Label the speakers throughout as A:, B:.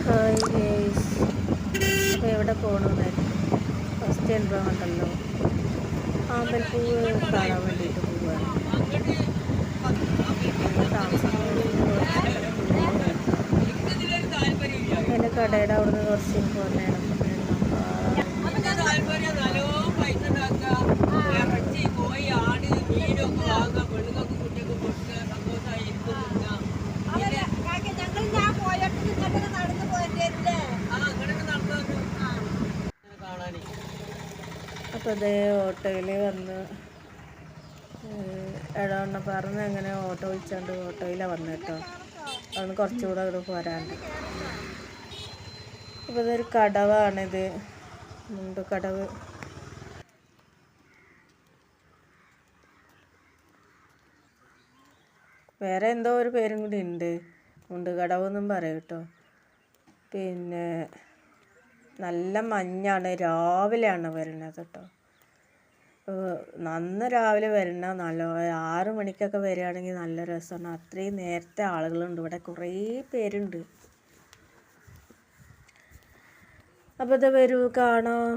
A: Hi guys, അപ്പോൾ എവിടെ പോകണമെന്നായിരുന്നു first അനുഭവം ഉണ്ടല്ലോ. ആമ്പൽപ്പൂവ് കാണാൻ വേണ്ടിയിട്ട് പോവുകയാണ്. എൻ്റെ കടയുടെ അവിടെ നിന്ന് കുറച്ച് പോലെയാണ്. അപ്പോൾ അതേ ഓട്ടോയിൽ വന്ന് ഇടവണ്ണ പറഞ്ഞ് അങ്ങനെ ഓട്ടോ വിളിച്ചാണ്ട് ഓട്ടോയിലാണ് വന്നത് കേട്ടോ. അതൊന്ന് കുറച്ചുകൂടെ അവിടെ പോരാണ്ട്. അപ്പോൾ ഇതൊരു കടവാണിത്, മുണ്ടുകടവ്. വേറെ എന്തോ ഒരു പേരും കൂടി ഉണ്ട്, മുണ്ടുകടവ് എന്നും പറയും കേട്ടോ. പിന്നെ നല്ല മഞ്ഞാണ്, രാവിലെയാണ് വരുന്നത് കേട്ടോ. നന്ന് രാവിലെ വരണ നല്ല 6 മണിക്കൊക്കെ വരികയാണെങ്കിൽ നല്ല രസമാണ്. അത്രയും നേരത്തെ ആളുകളുണ്ട് ഇവിടെ, കുറേ പേരുണ്ട്. അപ്പോൾ ഇത് വരൂ കാണാം.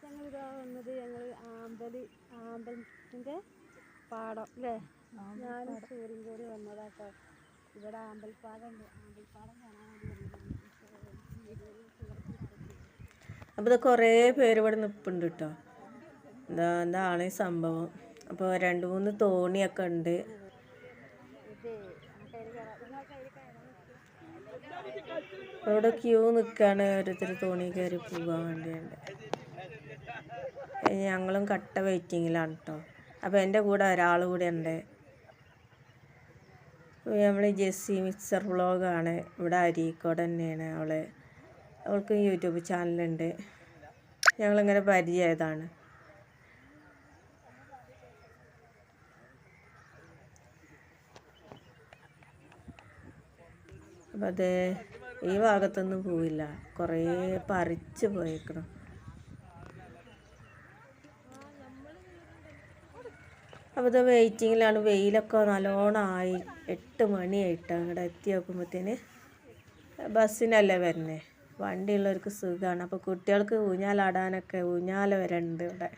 B: ഞങ്ങളിതാ വന്നത് ഞങ്ങൾ ആമ്പലിൻ്റെ പാടം അല്ലേ, ഞാനും സൂര്യൻ കൂടി വന്നതാട്ടോ. ഇവിടെ ആമ്പൽപ്പാടമുണ്ട്, ആമ്പൽപ്പാടം കാണാൻ വേണ്ടി.
A: അപ്പോൾ ഇത് കുറേ പേര് ഇവിടെ നിൽപ്പുണ്ട് കേട്ടോ. എന്താണ് ഈ സംഭവം. അപ്പോൾ 2-3 തോണിയൊക്കെ ഉണ്ട്. ഇവിടെ ക്യൂ നിൽക്കുകയാണ്, ഓരോരുത്തർ തോണി കയറി പോകാൻ വേണ്ടിയുണ്ട്. ഞങ്ങളും കട്ട വെയിറ്റിങ്ങിലാണ് കേട്ടോ. അപ്പോൾ എൻ്റെ കൂടെ ഒരാൾ കൂടെ ഉണ്ട്. നമ്മൾ ജെസ്സി മിക്സർ വ്ളോഗാണ്, ഇവിടെ അരീക്കോട് തന്നെയാണ് അവൾക്ക് യൂട്യൂബ് ചാനലുണ്ട്. ഞങ്ങളിങ്ങനെ പരിചയമായതാണ്. അപ്പം അത് ഈ ഭാഗത്തൊന്നും പോവില്ല, കുറേ പറിച്ച് പോയേക്കണം. അപ്പോൾ ഇത് വെയിറ്റിങ്ങിലാണ്. വെയിലൊക്കെ നല്ലോണം ആയി, 8 മണിയായിട്ട് അങ്ങോട്ട് എത്തി നോക്കുമ്പോഴത്തേന് ബസ്സിനല്ലേ വരുന്നത്. വണ്ടിയുള്ളവർക്ക് സുഖമാണ്. അപ്പോൾ കുട്ടികൾക്ക് ഊഞ്ഞാലാടാനൊക്കെ ഊഞ്ഞാല വരെ ഉണ്ട് ഇവിടെ.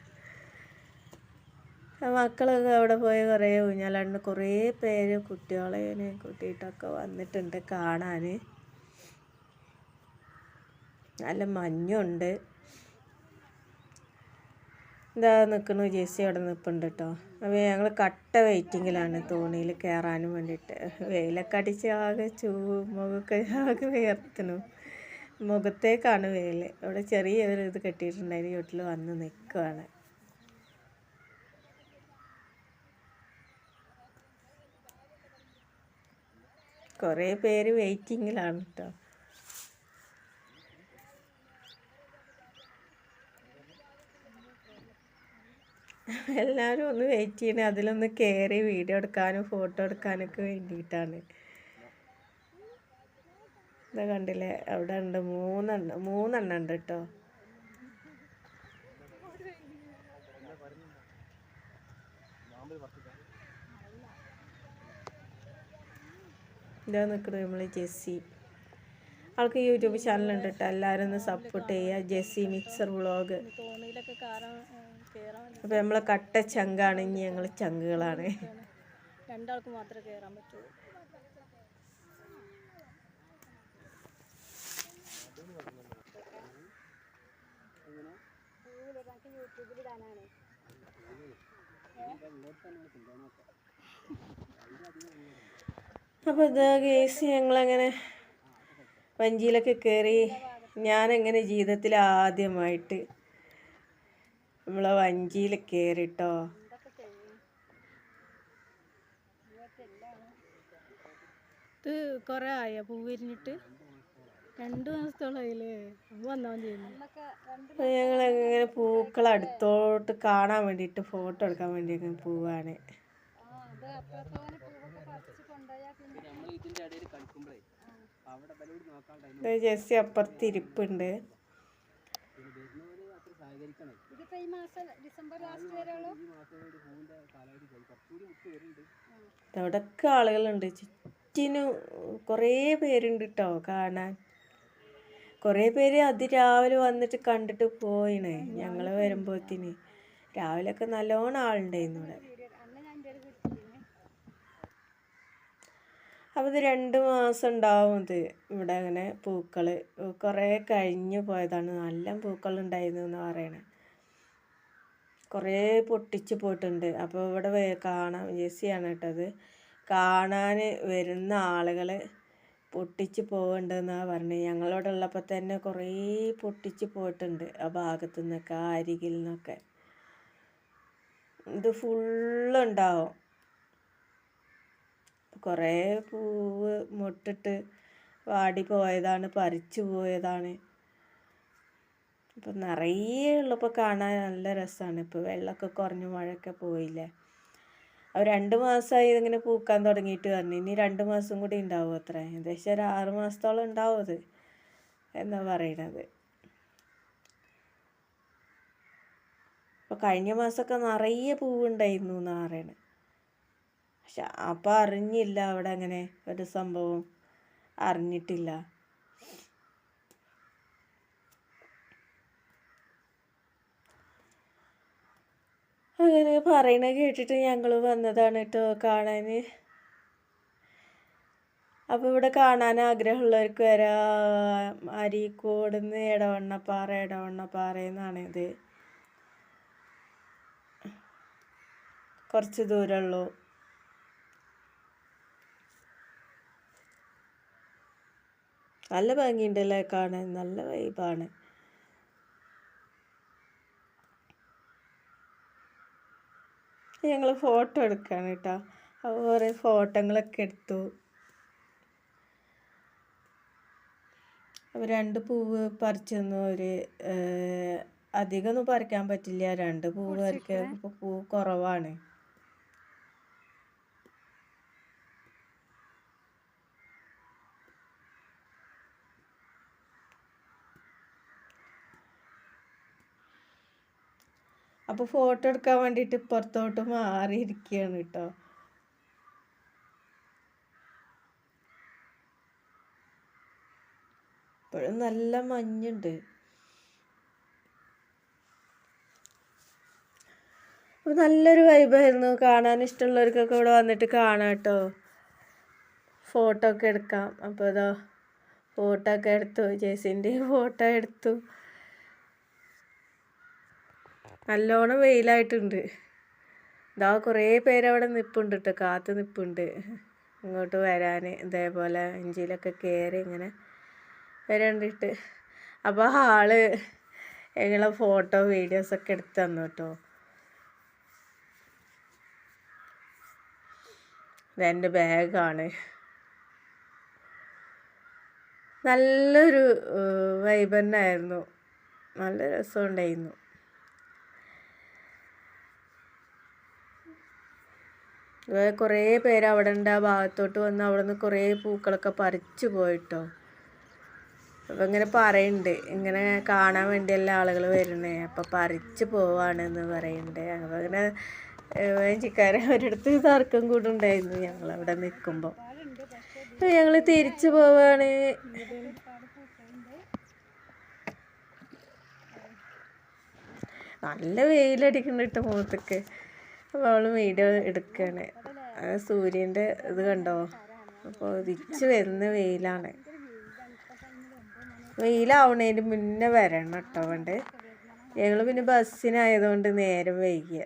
A: മക്കളൊക്കെ അവിടെ പോയി കുറേ ഊഞ്ഞാലാടുന്ന കുറേ പേര് കുട്ടികളെ കൂട്ടിയിട്ടൊക്കെ വന്നിട്ടുണ്ട് കാണാൻ. നല്ല മഞ്ഞുണ്ട്. ഇതാ നിൽക്കണു ജെസ്സി അവിടെ നിൽപ്പുണ്ട് കേട്ടോ. അപ്പോൾ ഞങ്ങൾ കട്ട വെയിറ്റിങ്ങിലാണ് തോണിയിൽ കയറാനും വേണ്ടിയിട്ട്. വെയിലൊക്കെ അടിച്ച് ആകെ മുഖമൊക്കെ ആകെ വിയർത്തണു. മുഖത്തേക്കാണ് വെയിൽ. ഇവിടെ ചെറിയൊരു ഇത് കെട്ടിയിട്ടുണ്ടായിരുന്നു, വീട്ടിൽ വന്ന് നിൽക്കുകയാണ്. കുറേ പേര് വെയിറ്റിങ്ങിലാണ് കേട്ടോ. എല്ലാവരും ഒന്ന് വെയിറ്റ് ചെയ്യണേ, അതിലൊന്ന് കയറി വീഡിയോ എടുക്കാനും ഫോട്ടോ എടുക്കാനൊക്കെ വേണ്ടിയിട്ടാണ്. ഇതാ കണ്ടില്ലേ, അവിടെ ഉണ്ട് 3 ഉണ്ട് കേട്ടോ. ഇതാ നിൽക്കുന്നത് നമ്മൾ ജെസ്സി. ആൾക്ക് യൂട്യൂബ് ചാനലുണ്ട് കേട്ടോ, എല്ലാവരും ഒന്ന് സപ്പോർട്ട് ചെയ്യുക. Jessy mixer vlog. അപ്പോൾ നമ്മളെ കട്ട ചങ്കാണ്, ഇനി ഞങ്ങൾ ചങ്കുകളാണ്.
B: 2 ആൾക്ക് മാത്രമേ കയറാൻ പറ്റുള്ളൂ. യൂട്യൂബിലിടാനാണ്.
A: അപ്പോൾ ഇതാ കേസ്, ഞങ്ങളങ്ങനെ വഞ്ചിയിലൊക്കെ കയറി. ഞാനെങ്ങനെ ജീവിതത്തിൽ ആദ്യമായിട്ട് നമ്മളെ വഞ്ചിയിൽ കയറിട്ടോ.
B: ഇത് കുറേ ആയോ പൂ വിരിഞ്ഞിട്ട്? 2 മാസത്തോളായില്ലേ? വന്നാൽ ചെയ്യുന്നു.
A: ഞങ്ങളിങ്ങനെ പൂക്കൾ അടുത്തോട്ട് കാണാൻ വേണ്ടിയിട്ട് ഫോട്ടോ എടുക്കാൻ വേണ്ടി അങ്ങനെ പോവാണ്. ജെസ്സി അപ്പുറത്തിരിപ്പുണ്ട്.
B: ഇതിപ്പോ ഈ മാസം ഡിസംബർ ലാസ്റ്റ് വരെ ഉള്ളൂ.
A: അവിടെയൊക്കെ ആളുകളുണ്ട്, ചുറ്റിനും കുറേ പേരുണ്ട് കേട്ടോ കാണാൻ. കുറേ പേര് അതിരാവിലെ വന്നിട്ട് കണ്ടിട്ട് പോയിണേ. ഞങ്ങൾ വരുമ്പോഴത്തേന് രാവിലെയൊക്കെ നല്ലോണം ആളുണ്ടായിരുന്നു ഇവിടെ. അപ്പോൾ ഇത് 2 മാസം ഉണ്ടാവും ഇത് ഇവിടെ അങ്ങനെ പൂക്കൾ. കുറേ കഴിഞ്ഞു പോയതാണ്, നല്ല പൂക്കളുണ്ടായിരുന്നു എന്ന് പറയണേ. കുറേ പൊട്ടിച്ച് പോയിട്ടുണ്ട്. അപ്പോൾ ഇവിടെ കാണാൻ ജെസ്സിയാണ് കേട്ടത്, കാണാൻ വരുന്ന ആളുകൾ പൊട്ടിച്ച് പോകണ്ടെന്നാണ് പറഞ്ഞത്. ഞങ്ങളോട് ഉള്ളപ്പോൾ തന്നെ കുറേ പൊട്ടിച്ച് പോയിട്ടുണ്ട് ആ ഭാഗത്തു നിന്നൊക്കെ, ആ അരികിൽ നിന്നൊക്കെ. ഇത് ഫുള്ളുണ്ടാവും. കുറേ പൂവ് മൊട്ടിട്ട് വാടി പോയതാണ്, പറിച്ചു പോയതാണ്. ഇപ്പം നിറയെ ഉള്ളപ്പോൾ കാണാൻ നല്ല രസമാണ്. ഇപ്പോൾ വെള്ളമൊക്കെ കുറഞ്ഞു, മഴയൊക്കെ പോയില്ലേ. അപ്പോൾ 2 മാസമായി ഇതിങ്ങനെ പൂക്കാൻ തുടങ്ങിയിട്ട് പറഞ്ഞു. ഇനി 2 മാസം കൂടി ഉണ്ടാവും അത്ര, ഏകദേശം ഒരു 6 മാസത്തോളം ഉണ്ടാവും അത് എന്നാ പറയണത്. അപ്പോൾ കഴിഞ്ഞ മാസമൊക്കെ നിറയെ പൂവുണ്ടായിരുന്നു എന്നാണ് പറയണത്. പക്ഷെ അപ്പം അറിഞ്ഞില്ല, അവിടെ അങ്ങനെ ഒരു സംഭവം അറിഞ്ഞിട്ടില്ല. അങ്ങനെ പറയണ കേട്ടിട്ട് ഞങ്ങൾ വന്നതാണ് കേട്ടോ കാണാൻ. അപ്പോൾ ഇവിടെ കാണാൻ ആഗ്രഹമുള്ളവർക്ക് വരാം. അരീക്കോട് നിന്ന് എടവണ്ണപ്പാറ എന്നാണിത്. കുറച്ച് ദൂരമുള്ളൂ. നല്ല ഭംഗിയുണ്ടല്ലേ കാണാൻ, നല്ല വൈബാണ്. ഞങ്ങൾ ഫോട്ടോ എടുക്കുകയാണ് കേട്ടോ. അപ്പോൾ കുറേ ഫോട്ടോകളൊക്കെ എടുത്തു. അപ്പോൾ 2 പൂവ് പറിച്ചു തന്നു. അധികമൊന്നും പറിക്കാൻ പറ്റില്ല, 2 പൂവ് പറിക്കാൻ. ഇപ്പോൾ പൂ കുറവാണ്. അപ്പോൾ ഫോട്ടോ എടുക്കാൻ വേണ്ടിയിട്ട് പുറത്തോട്ട് മാറിയിരിക്കുകയാണ് കേട്ടോ. ഇപ്പോഴും നല്ല മഞ്ഞുണ്ട്. അപ്പോൾ നല്ലൊരു വൈബായിരുന്നു. കാണാൻ ഇഷ്ടമുള്ളവർക്കൊക്കെ ഇവിടെ വന്നിട്ട് കാണാം കേട്ടോ. ഫോട്ടോ ഒക്കെ എടുക്കാം. അപ്പോൾ ഇതാ ഫോട്ടോ ഒക്കെ എടുത്തു, ജെസ്സിൻ്റെ ഫോട്ടോ എടുത്തു. നല്ലോണം വെയിലായിട്ടുണ്ട്. ഇതാ കുറേ പേരവിടെ നിൽപ്പുണ്ട് കേട്ടോ, കാത്ത് നിൽപ്പുണ്ട് ഇങ്ങോട്ട് വരാൻ. ഇതേപോലെ ഇഞ്ചിയിലൊക്കെ കയറി ഇങ്ങനെ വരണ്ടിട്ട്. അപ്പോൾ ആള് ഞങ്ങളെ ഫോട്ടോ വീഡിയോസൊക്കെ എടുത്ത് തന്നു കേട്ടോ. ഇതെൻ്റെ ബാഗാണ്. നല്ലൊരു വൈബ് തന്നെയായിരുന്നു, നല്ല രസമുണ്ടായിരുന്നു. കുറേ പേര് അവിടെ ഉണ്ട്. ആ ഭാഗത്തോട്ട് വന്ന് അവിടെ നിന്ന് കുറേ പൂക്കളൊക്കെ പറിച്ചു പോയിട്ടോ. അപ്പം ഇങ്ങനെ പറയുന്നുണ്ട്, ഇങ്ങനെ കാണാൻ വേണ്ടിയല്ല ആളുകൾ വരുന്നേ, അപ്പം പറിച്ചു പോവാണെന്ന് പറയുന്നുണ്ട്. അപ്പോൾ ഇങ്ങനെ വഞ്ചിക്കാരൻ ഒരിടത്ത് തർക്കം കൂടെ ഉണ്ടായിരുന്നു ഞങ്ങളവിടെ നിൽക്കുമ്പോൾ. ഞങ്ങൾ തിരിച്ചു പോവാണ്. നല്ല വെയിലടിക്കുന്നുണ്ട് മുഖത്തേക്ക്. അപ്പോൾ അവൾ വീഡിയോ എടുക്കുകയാണ്. സൂര്യൻ്റെ ഇത് കണ്ടോ, അപ്പോൾ ഉദിച്ച് വരുന്ന വെയിലാണ്. വെയിലാവണേന് മുന്നേ വരണം കേട്ടോ. പണ്ട് ഞങ്ങൾ പിന്നെ ബസ്സിനായതുകൊണ്ട് നേരം വൈകിയ.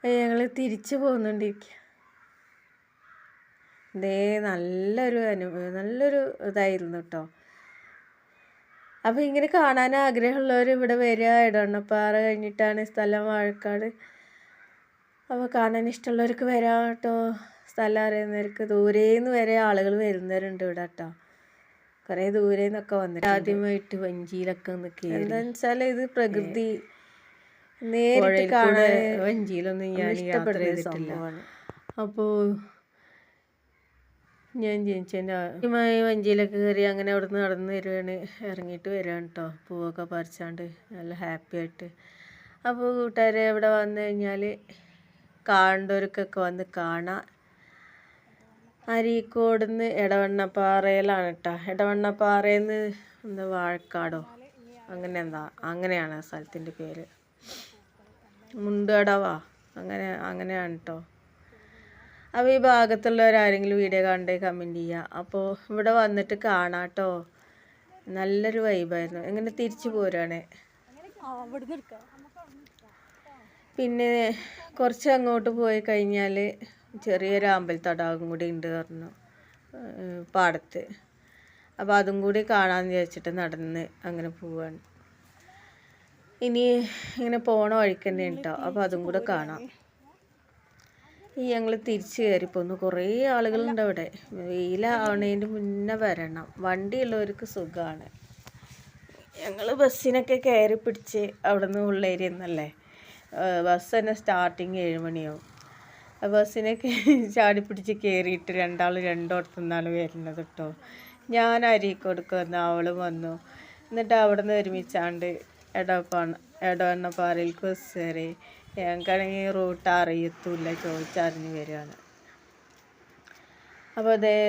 A: ഞങ്ങൾ തിരിച്ചു പോകുന്നുണ്ടിരിക്കുക. നല്ലൊരു നല്ലൊരു ഇതായിരുന്നു കേട്ടോ. അപ്പോൾ ഇങ്ങനെ കാണാൻ ആഗ്രഹമുള്ളവർ ഇവിടെ വരിക. എടവണ്ണപ്പാറ കഴിഞ്ഞിട്ടാണ് സ്ഥലം, വാഴക്കാട്. അപ്പോൾ കാണാൻ ഇഷ്ടമുള്ളവർക്ക് വരാം കേട്ടോ. സ്ഥലം അറിയുന്നവർക്ക്, ദൂരേന്ന് വരെ ആളുകൾ വരുന്നവരുണ്ട് ഇവിടെ കേട്ടോ. കുറേ ദൂരെ നിന്നൊക്കെ വന്നിട്ട് ആദ്യമായിട്ട് വഞ്ചിയിലൊക്കെ ഒന്ന് കയറി. എന്താണെന്ന് വെച്ചാൽ ഇത് പ്രകൃതി നേരിട്ട് കാണാൻ വഞ്ചിയിലൊന്നും ഞാൻ യാത്ര ചെയ്തിട്ടില്ല. അപ്പോൾ ഞാൻ ജനിച്ചതിൻ്റെ ആദ്യമായി വഞ്ചിയിലൊക്കെ കയറി അങ്ങനെ അവിടെ നിന്ന് നടന്ന് വരുവാണ്, ഇറങ്ങിയിട്ട് വരികയാണ് കേട്ടോ. പൂവൊക്കെ പറിച്ചാണ്ട് നല്ല ഹാപ്പി ആയിട്ട്. അപ്പോൾ കൂട്ടുകാരെ ഇവിടെ വന്നു കഴിഞ്ഞാൽ കാണേണ്ടവർക്കൊക്കെ വന്ന് കാണാം. അരീക്കോട് നിന്ന് എടവണ്ണപ്പാറയിലാണ് കേട്ടോ. എടവണ്ണപ്പാറയിൽ നിന്ന് എന്താ വാഴക്കാടോ അങ്ങനെയാണ് സ്ഥലത്തിൻ്റെ പേര്. മുണ്ടടവാ അങ്ങനെയാണ് കേട്ടോ. അപ്പോൾ ഈ ഭാഗത്തുള്ളവരാരെങ്കിലും വീഡിയോ കണ്ടേ കമൻറ്റ് ചെയ്യുക. അപ്പോൾ ഇവിടെ വന്നിട്ട് കാണാം കേട്ടോ. നല്ലൊരു വൈബായിരുന്നു. എങ്ങനെ തിരിച്ചു പോരാണ്. പിന്നെ കുറച്ച് അങ്ങോട്ട് പോയി കഴിഞ്ഞാൽ ചെറിയൊരു അമ്പലത്തടാകം കൂടി ഉണ്ട് പറഞ്ഞു പാടത്ത്. അപ്പോൾ അതും കൂടി കാണാമെന്ന് വിചാരിച്ചിട്ട് നടന്ന് അങ്ങനെ പോവാണ്. ഇനി ഇങ്ങനെ പോണ വഴിക്ക് തന്നെ കേട്ടോ. അപ്പോൾ അതും കൂടെ കാണാം. ഞങ്ങൾ തിരിച്ച് കയറിപ്പോന്നു. കുറേ ആളുകളുണ്ട് അവിടെ. വെയിലാവണേൻ്റെ മുന്നേ വരണം. വണ്ടിയുള്ളവർക്ക് സുഖമാണ്. ഞങ്ങൾ ബസ്സിനൊക്കെ കയറി പിടിച്ച് അവിടെ നിന്ന് ഉള്ളേരിയ എന്നല്ലേ. ബസ് തന്നെ സ്റ്റാർട്ടിങ് 7 മണിയാവും. ബസ്സിനൊക്കെ ചാടി പിടിച്ച് കയറിയിട്ട് രണ്ടാൾ രണ്ടോടത്തു നിന്നാണ് വരുന്നത് കേട്ടോ. ഞാൻ അരീക്കോടുക്ക് വന്നു, അവളും വന്നു. എന്നിട്ട് അവിടെ നിന്ന് ഒരുമിച്ചാണ്ട് എടവണ്ണപ്പാറയിലേക്ക് ബസ് കയറി. ഞങ്ങൾക്കാണെങ്കിൽ റൂട്ട് അറിയത്തുമില്ല, ചോദിച്ചറിഞ്ഞ് വരികയാണ്. അപ്പോൾ അതേ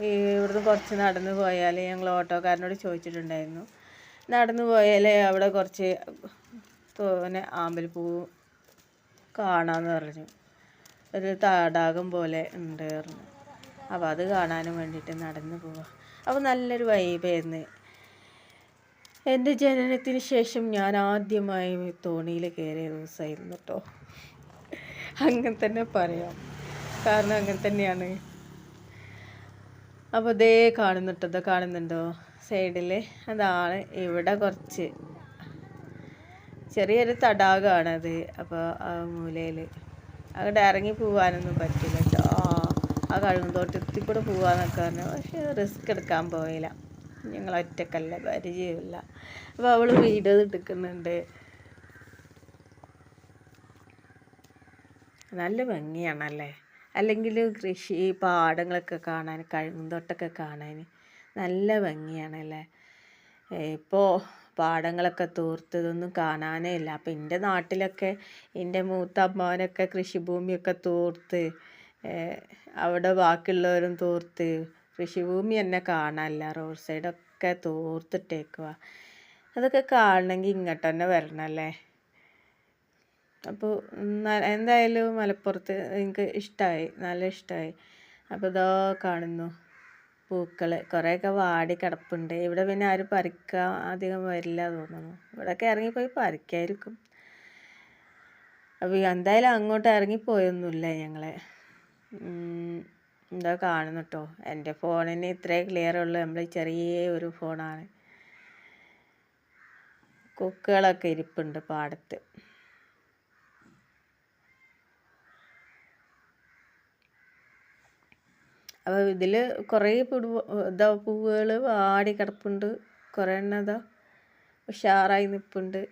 A: ഇവിടുന്ന് കുറച്ച് നടന്നു പോയാൽ ഞങ്ങൾ ഓട്ടോക്കാരനോട് ചോദിച്ചിട്ടുണ്ടായിരുന്നു. നടന്നു പോയാൽ അവിടെ കുറച്ച് തോനെ ആമ്പൽപ്പൂ കാണാമെന്ന് പറഞ്ഞു. ഒരു തടാകം പോലെ ഉണ്ട് പറഞ്ഞു. അപ്പോൾ അത് കാണാനും വേണ്ടിയിട്ട് നടന്നു പോവുക. അപ്പോൾ നല്ലൊരു വൈബായിരുന്നു. എൻ്റെ ജനനത്തിന് ശേഷം ഞാൻ ആദ്യമായി തോണിയിൽ കയറിയ ദിവസമായിരുന്നു കേട്ടോ. അങ്ങനെ തന്നെ പറയാം, കാരണം അങ്ങനെ തന്നെയാണ്. അപ്പോൾ ഇതേ കാണുന്നുണ്ടോ സൈഡിൽ? അതാണ് ഇവിടെ കുറച്ച് ചെറിയൊരു തടാകമാണത്. അപ്പോൾ ആ മൂലയിൽ അങ്ങോട്ട് ഇറങ്ങി പോകാനൊന്നും പറ്റില്ല കേട്ടോ. ആ കഴുകുന്തോട്ടത്തിൽ കൂടെ പോകാമെന്നൊക്കെ പറഞ്ഞു. പക്ഷേ റിസ്ക് എടുക്കാൻ പോയില്ല. ഞങ്ങൾ ഒറ്റക്കല്ല, പരിചയമില്ല. അപ്പോൾ അവൾ വീഡിയോ എടുക്കുന്നുണ്ട്. നല്ല ഭംഗിയാണല്ലേ. അല്ലെങ്കിൽ കൃഷി പാടങ്ങളൊക്കെ കാണാൻ, കഴുകുന്തോട്ടമൊക്കെ കാണാൻ നല്ല ഭംഗിയാണല്ലേ. ഇപ്പോൾ പാടങ്ങളൊക്കെ തൂർത്തതൊന്നും കാണാനേ ഇല്ല. അപ്പം എൻ്റെ നാട്ടിലൊക്കെ എൻ്റെ മൂത്തമ്മാനൊക്കെ കൃഷിഭൂമിയൊക്കെ തൂർത്ത്, അവിടെ ബാക്കിയുള്ളവരും തൂർത്ത്, കൃഷിഭൂമി തന്നെ കാണാനില്ല. റോഡ് സൈഡൊക്കെ തൂർത്തിട്ടേക്കുക. അതൊക്കെ കാണണമെങ്കിൽ ഇങ്ങോട്ട് തന്നെ വരണമല്ലേ. അപ്പോൾ എന്തായാലും മലപ്പുറത്ത് എനിക്ക് ഇഷ്ടമായി, നല്ല ഇഷ്ടമായി. അപ്പോൾ ഇതാ കാണുന്നു പൂക്കൾ കുറേയൊക്കെ വാടി കിടപ്പുണ്ട്. ഇവിടെ പിന്നെ ആരും പറിക്കാൻ അധികം വരില്ല തോന്നുന്നു. ഇവിടെയൊക്കെ ഇറങ്ങിപ്പോയി പറിക്കായിരിക്കും. അപ്പോൾ എന്തായാലും അങ്ങോട്ട് ഇറങ്ങിപ്പോയൊന്നുമില്ല ഞങ്ങൾ. എന്താ കാണുന്നു കേട്ടോ. എൻ്റെ ഫോണിന് ഇത്രേ ക്ലിയർ ഉള്ളൂ. നമ്മൾ ചെറിയ ഒരു ഫോണാണ്. കൊക്കുകളൊക്കെ ഇരിപ്പുണ്ട് പാടത്ത്. അപ്പോൾ ഇതിൽ കുറേ പൂവുകൾ വാടി കിടപ്പുണ്ട്. കുറേ എണ്ണം ഇതാ ഉഷാറായി നിൽപ്പുണ്ട്.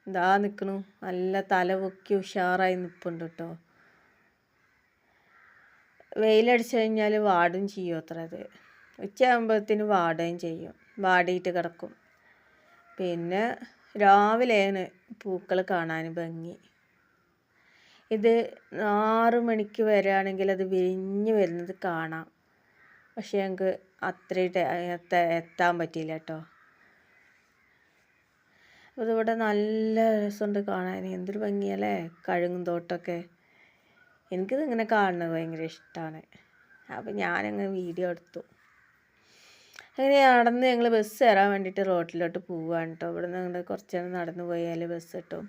A: ഇതാ നിൽക്കണു, നല്ല തല പൊക്കി ഉഷാറായി നിൽപ്പുണ്ട് കേട്ടോ. വെയിലടിച്ചു കഴിഞ്ഞാൽ വാടും ചെയ്യും അത്ര. അത് ഉച്ചയാകുമ്പോഴത്തേന് വാടുകയും ചെയ്യും, വാടിയിട്ട് കിടക്കും. പിന്നെ രാവിലെയാണ് പൂക്കൾ കാണാൻ ഭംഗി. ഇത് 6 മണിക്ക് വരികയാണെങ്കിൽ അത് വിരിഞ്ഞ് വരുന്നത് കാണാം. പക്ഷേ ഞങ്ങൾക്ക് അത്രയും എത്താൻ പറ്റിയില്ല കേട്ടോ. അതിവിടെ നല്ല രസമുണ്ട് കാണാൻ. എന്തൊരു ഭംഗിയല്ലേ കഴുകുന്തോട്ടമൊക്കെ. എനിക്കിത് ഇങ്ങനെ കാണുന്നത് ഭയങ്കര ഇഷ്ടമാണ്. അപ്പോൾ ഞാനങ്ങനെ വീഡിയോ എടുത്തു. അങ്ങനെ നടന്ന് ഞങ്ങൾ ബസ് കയറാൻ വേണ്ടിയിട്ട് റോട്ടിലോട്ട് പോവുകയാണ് കേട്ടോ. ഇവിടെ നിന്ന് കുറച്ച് നേരം നടന്നു പോയാൽ ബസ് കിട്ടും.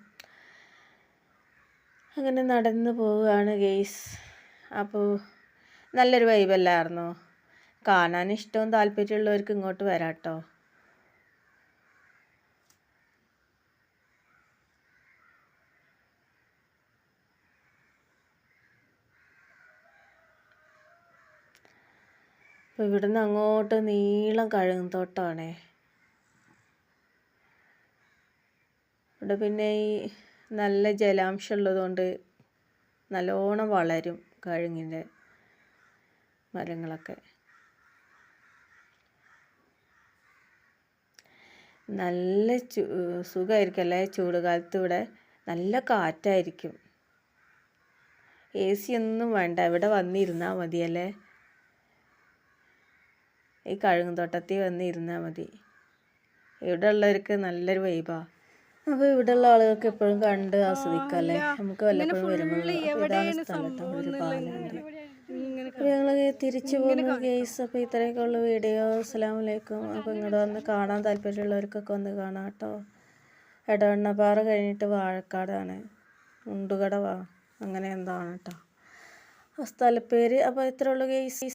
A: അങ്ങനെ നടന്ന് പോവുകയാണ് ഗെയ്സ്. അപ്പോൾ നല്ലൊരു വൈബല്ലായിരുന്നോ. കാണാൻ ഇഷ്ടവും താല്പര്യമുള്ളവർക്ക് ഇങ്ങോട്ട് വരാം കേട്ടോ. അപ്പോൾ ഇവിടുന്ന് അങ്ങോട്ട് നീളം കഴുകും തോട്ടമാണേ. ഇവിടെ പിന്നെ ഈ നല്ല ജലാംശം ഉള്ളതുകൊണ്ട് നല്ലോണം വളരും കഴുങ്ങിൻ്റെ മരങ്ങളൊക്കെ. നല്ല സുഖമായിരിക്കും അല്ലേ ചൂട് കാലത്ത്. ഇവിടെ നല്ല കാറ്റായിരിക്കും. AC ഒന്നും വേണ്ട, ഇവിടെ വന്നിരുന്നാൽ മതിയല്ലേ. ഈ കഴുകുന്തോട്ടത്തിൽ വന്നിരുന്നാൽ മതി. ഇവിടെ ഉള്ളവർക്ക് നല്ലൊരു വൈബാണ്. അപ്പോൾ ഇവിടെയുള്ള ആളുകൾക്ക് എപ്പോഴും കണ്ട് ആസ്വദിക്കാം അല്ലേ. നമുക്ക് വല്ലപ്പോഴും വരുമ്പോൾ ഇതാണ് സ്ഥലം കേട്ടോ, ഒരു പാലുണ്ട്. അപ്പോൾ ഞങ്ങൾ തിരിച്ചു പോകുന്നു ഗെയ്സ്. അപ്പോൾ ഇത്രയൊക്കെ ഉള്ള വീഡിയോ. അസ്സലാമു അലൈക്കും. അപ്പോൾ ഇങ്ങോട്ട് വന്ന് കാണാൻ താല്പര്യമുള്ളവർക്കൊക്കെ ഒന്ന് കാണാം കേട്ടോ. എടവണ്ണപ്പാറ കഴിഞ്ഞിട്ട് വാഴക്കാടാണ്, മുണ്ടുകടവാ അങ്ങനെ എന്താണ് കേട്ടോ ആ സ്ഥലപ്പേര്. അപ്പോൾ ഇത്രേ ഉള്ളൂ ഗെയ്സ്.